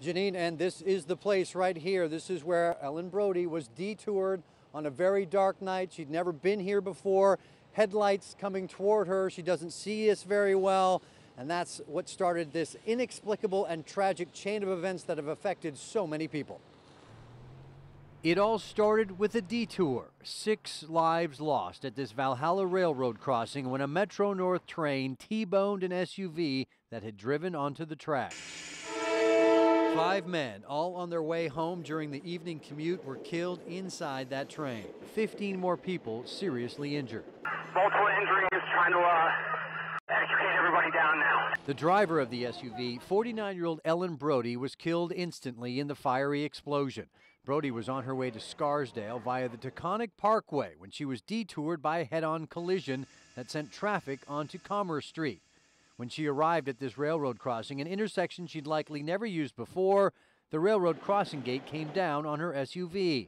Janine, and this is the place right here. This is where Ellen Brody was detoured on a very dark night. She'd never been here before. Headlights coming toward her. She doesn't see us very well. And that's what started this inexplicable and tragic chain of events that have affected so many people. It all started with a detour. 6 lives lost at this Valhalla Railroad crossing when a Metro North train T-boned an SUV that had driven onto the tracks. 5 men, all on their way home during the evening commute, were killed inside that train. 15 more people seriously injured. Multiple injuries, trying to educate everybody down now. The driver of the SUV, 49-year-old Ellen Brody, was killed instantly in the fiery explosion. Brody was on her way to Scarsdale via the Taconic Parkway when she was detoured by a head-on collision that sent traffic onto Commerce Street. When she arrived at this railroad crossing, an intersection she'd likely never used before, the railroad crossing gate came down on her SUV.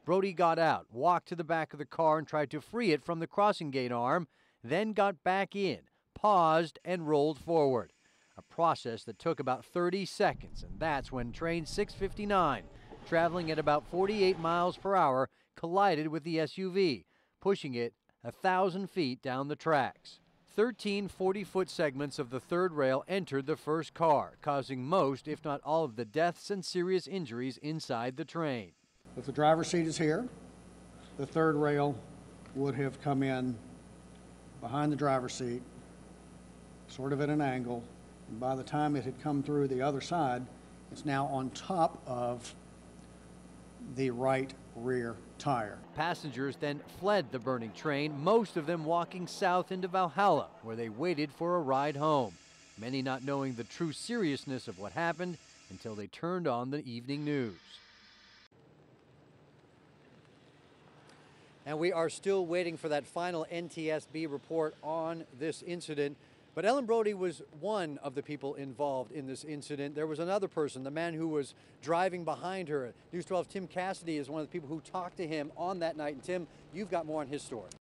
Brody got out, walked to the back of the car and tried to free it from the crossing gate arm, then got back in, paused, and rolled forward. A process that took about 30 seconds, and that's when train 659, traveling at about 48 miles per hour, collided with the SUV, pushing it 1,000 feet down the tracks. 13 40-foot segments of the third rail entered the first car, causing most, if not all, of the deaths and serious injuries inside the train. If the driver's seat is here, the third rail would have come in behind the driver's seat, sort of at an angle. And by the time it had come through the other side, it's now on top of the right rear tire. Passengers then fled the burning train, most of them walking south into Valhalla, where they waited for a ride home, many not knowing the true seriousness of what happened until they turned on the evening news. And we are still waiting for that final NTSB report on this incident. But Ellen Brody was one of the people involved in this incident. There was another person, the man who was driving behind her. News 12's Tim Cassidy is one of the people who talked to him on that night. And Tim, you've got more on his story.